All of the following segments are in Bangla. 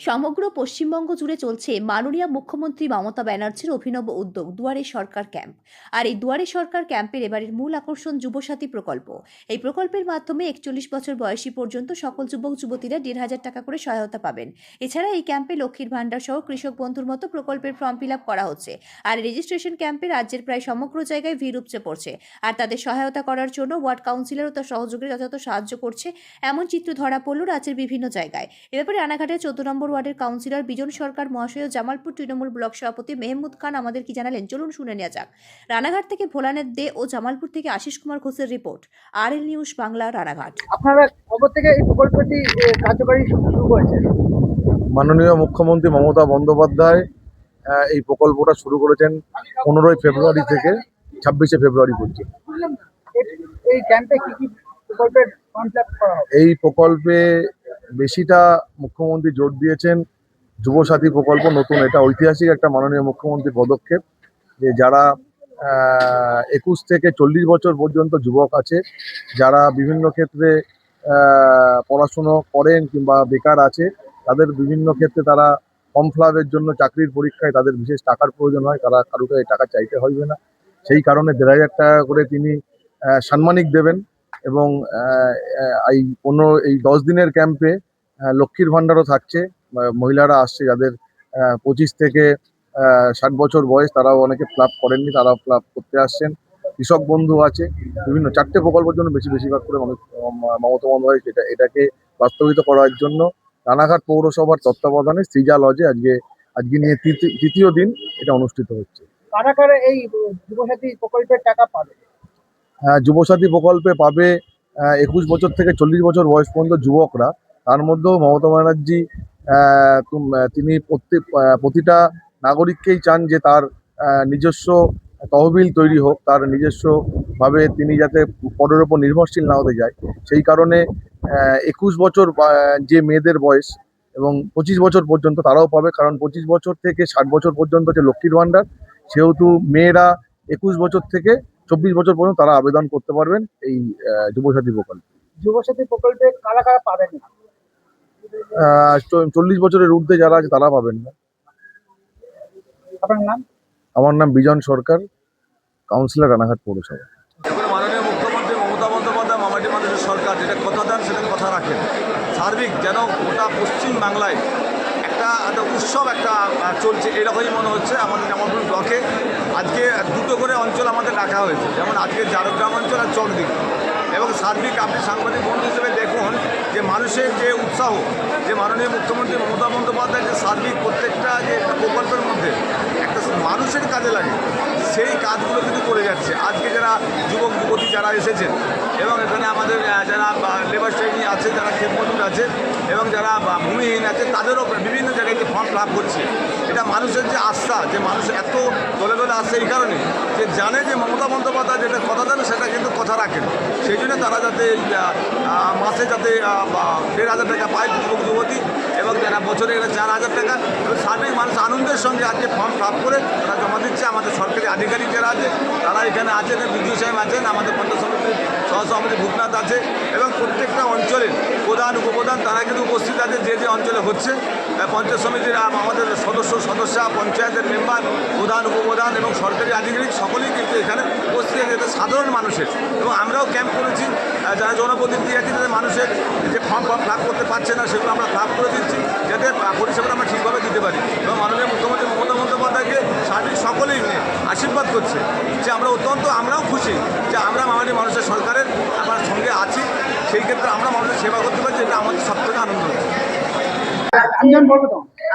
সমগ্র পশ্চিমবঙ্গ জুড়ে চলছে মাননীয় মুখ্যমন্ত্রী মমতা ব্যানার্জির অভিনব উদ্যোগ দুয়ারে সরকার ক্যাম্প। আর এই দুয়ারে সরকার ক্যাম্পের এবারের মূল আকর্ষণ যুবসাথী প্রকল্প। এই প্রকল্পের মাধ্যমে 41 বছর বয়সী পর্যন্ত সকল যুবক যুবতীরা 1,500 টাকা করে সহায়তা পাবেন। এছাড়া এই ক্যাম্পে লক্ষ্মীর ভান্ডার সহ কৃষক বন্ধুর মতো প্রকল্পের ফর্ম ফিল আপ করা হচ্ছে। আর রেজিস্ট্রেশন ক্যাম্পে রাজ্যের প্রায় সমগ্র জায়গায় ভিড় উপচে পড়ছে। আর তাদের সহায়তা করার জন্য ওয়ার্ড কাউন্সিলর ও তার সহযোগীরা যথাযথ সাহায্য করছে, এমন চিত্র ধরা পড়ল রাজ্যের বিভিন্ন জায়গায়। এ ব্যাপারে রানাঘাটের 14 নম্বর ওয়ার্ডের কাউন্সিলর বিজন সরকার মহাশয় ও জামালপুর তৃণমূল ব্লক সভাপতি মেহমুদ খান আমাদের কি জানালেন, চলুন শুনে নেওয়া যাক। রানাঘাট থেকে ভোলানাথ দে ও জামালপুর থেকে আশিস কুমার ঘোষের report, RL news Bangla, Ranaghat. আপনারা কবে থেকে এই প্রকল্পটি কার্যকরী শুরু করেছেন? মাননীয় মুখ্যমন্ত্রী মমতা বন্দ্যোপাধ্যায় এই প্রকল্পটা শুরু করেছেন 15ই ফেব্রুয়ারি থেকে 26শে ফেব্রুয়ারি পর্যন্ত। এই ক্যাম্পে কি কি প্রকল্পের ফর্ম ফিল আপ করা হবে? এই প্রকল্পে বেশিটা মুখ্যমন্ত্রী জোর দিয়েছেন যুবসাথী প্রকল্প। নতুন, এটা ঐতিহাসিক একটা মাননীয় মুখ্যমন্ত্রীর পদক্ষেপ যে যারা 21 থেকে 40 বছর পর্যন্ত যুবক আছে, যারা বিভিন্ন ক্ষেত্রে পড়াশুনো করেন কিংবা বেকার আছে, তাদের বিভিন্ন ক্ষেত্রে তারা ফর্ম ফিল আপের জন্য চাকরির পরীক্ষায় তাদের বিশেষ টাকার প্রয়োজন হয়, তারা কারোকে টাকা চাইতে হবে না। সেই কারণে 1,500 টাকা করে তিনি সাম্মানিক দেবেন। এবং এই 10 দিনের ক্যাম্পে লক্ষ্মীর ভাণ্ডারও থাকছে। মহিলারা আসছে যাদের 25 থেকে 60 বছর বয়স, তারাও অনেকে ফিল আপ করেননি, তারাও ফিল আপ করতে আসছেন। কৃষক বন্ধু আছে, বিভিন্ন 4টে প্রকল্পের জন্য বেশিরভাগ করে মমতা বন্দ্যোপাধ্যায় এটাকে বাস্তবিত করার জন্য রানাঘাট পৌরসভার তত্ত্বাবধানে সৃজা লজে আজকে নিয়ে তৃতীয় দিন এটা অনুষ্ঠিত হচ্ছে। কারা কারা এই যুবসাথী প্রকল্পের টাকা পাবে? যুবসাথী প্রকল্পে পাবে 21 বছর থেকে 40 বছর বয়স পর্যন্ত যুবকরা। তার মধ্যেও মমতা ব্যানার্জি তিনি প্রতিটা নাগরিককেই চান যে তার নিজস্ব তহবিল তৈরি হোক, তার নিজস্বভাবে তিনি যাতে পরের ওপর নির্ভরশীল না হতে যায়। সেই কারণে 21 বছর যে মেয়েদের বয়স এবং 25 বছর পর্যন্ত তারাও পাবে, কারণ 25 বছর থেকে 60 বছর পর্যন্ত যে লক্ষ্মীর ভাণ্ডার, সেহেতু মেয়েরা 21 বছর থেকে 24 বছর পর্যন্ত তারা আবেদন করতে পারবেন এই যুবসাথী প্রকল্পে। যুবসাথী প্রকল্পে কারা কারা পাবেন না? 40 বছরের ঊর্ধ্বে যারা আছে তারা পাবেন না। আপনার নাম? আমার নাম বিজন সরকার, কাউন্সিলর রানাঘাট পৌরসভা। মাননীয় মুখ্যমন্ত্রী মমতা বন্দ্যোপাধ্যায় মামাটি মানুষের সরকার যেটা কথা দেন সেটা কথা রাখেন। সার্বিক যেন গোটা পশ্চিম বাংলায় একটা উৎসব চলছে, এরকমই মনে হচ্ছে। আমাদের জামালপুর ব্লকে আজকে 2টো করে অঞ্চল আমাদের রাখা হয়েছে, যেমন আজকে ঝাড়গ্রাম অঞ্চল আর চকদিঘি। এবং সার্বিক আপনি সাংবাদিক বন্ধু হিসেবে দেখুন যে মানুষের যে উৎসাহ, যে মাননীয় মুখ্যমন্ত্রী মমতা বন্দ্যোপাধ্যায় যে সার্বিক প্রত্যেকটা যে একটা প্রকল্পের মধ্যে একটা মানুষের কাজে লাগে, সেই কাজগুলো কিন্তু করে যাচ্ছে। আজকে যারা যুবক যুবতী যারা এসেছেন এবং এখানে আমাদের যারা লেবার শ্রেণী আছে, যারা ক্ষেত মজুর আছে এবং যারা ভূমিহীন আছে, তাদেরও বিভিন্ন জায়গায় যে ফর্ম লাভ করছে, এটা মানুষের যে আস্থা, যে মানুষ এত দলে দলে আসছে এই কারণে যে জানে যে মমতা বন্দ্যোপাধ্যায় যেটা কথা দেন সেটা কিন্তু কথা রাখেন। সেই জন্য তারা যাতে মাসে যাতে 1,500 টাকা পায় যুবক যুবতী, এবং যারা বছরে 4,000 টাকা, সার্বিক মানুষ আনন্দের সঙ্গে আজকে ফর্ম লাভ করে তারা জমা দিচ্ছে। আমাদের সরকারি আধিকারিক যারা আছে তারা এখানে আছেন, বিডিও সাহেব আছেন, আমাদের পঞ্চায়েত সমিতির সহসভাপতি ভূপনাথ আছে, এবং প্রত্যেকটা অঞ্চলের প্রধান উপপ্রধান তারা কিন্তু উপস্থিত আছে। যে অঞ্চলে হচ্ছে পঞ্চায়েত সমিতির আমাদের সদস্যা, পঞ্চায়েতের মেম্বার, প্রধান উপপ্রধান এবং সরকারি আধিকারিক সকলেই কিন্তু এখানে উপস্থিত আছে, সাধারণ মানুষের। এবং আমরাও ক্যাম্প করেছি, যারা জনপ্রতিনিধি আছে তাদের মানুষের যে ফর্ম ফিল আপ করতে পারছে না সেগুলো আমরা ফিল আপ করে দিচ্ছি, যাতে পরিষেবাটা আমরা ঠিকভাবে দিতে পারি। এবং মাননীয় মুখ্যমন্ত্রী মমতা বন্দ্যোপাধ্যায়কে সার্বিক সকলেই আশীর্বাদ করছে যে আমরাও খুশি যে আমরা মাননীয় মানুষের সরকারের আমার সঙ্গে আছি। সেই ক্ষেত্রে আমরা মানুষের সেবা করতে পারছি, এটা আমাদের সব থেকে আনন্দ হচ্ছে।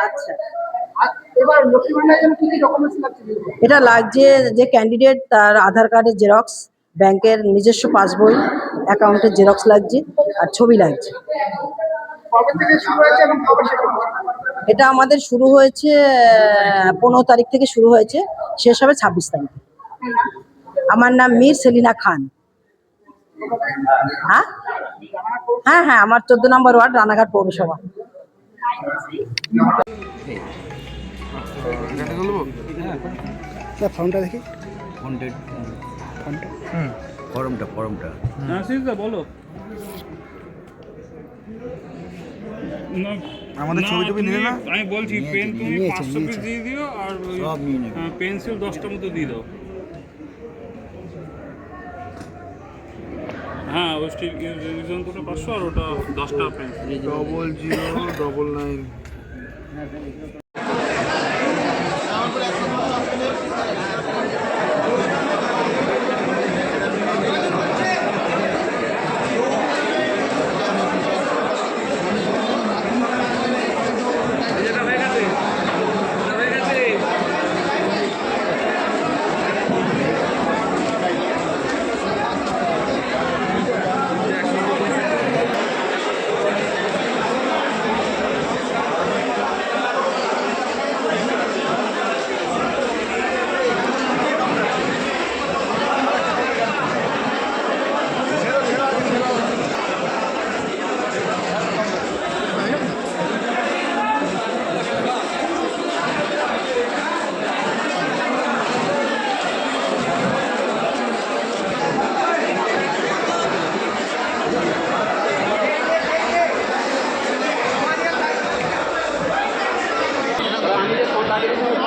আচ্ছা, এবার লক্ষ্মী ভান্ডারের জন্য কি কি ডকুমেন্টস লাগছে? এটা লাগছে যে ক্যান্ডিডেট তার আধার কার্ডের জেরক্স, ব্যাংকের নিজস্ব পাসবই, অ্যাকাউন্টের জেরক্স লাগছে, আর ছবি লাগছে। কবে থেকে শুরু হয়েছে এবং কবে শেষ হচ্ছে? এটা আমাদের শুরু হয়েছে 15 তারিখ থেকে শুরু হয়েছে, শেষ হবে 26 তারিখে। আমার নাম মীর সেলিনা খান। হ্যাঁ হ্যাঁ হ্যাঁ, আমার 14 নম্বর ওয়ার্ড, রানাঘাট পৌরসভা। ফর্মটা দেখি, ফর্মটা বলো না। আমাদের ছবি টবি নিলে না? আমি বলছি পেন তুমি 500 পিস দিয়ে দিও আর সব নিয়ে নেবে। পেন্সিল 10টা মতো দিয়ে দাও। হ্যাঁ ওই স্টিল রিজন তো 500 আর ওটা 10টা পেন্সিল। 0099। আমি যে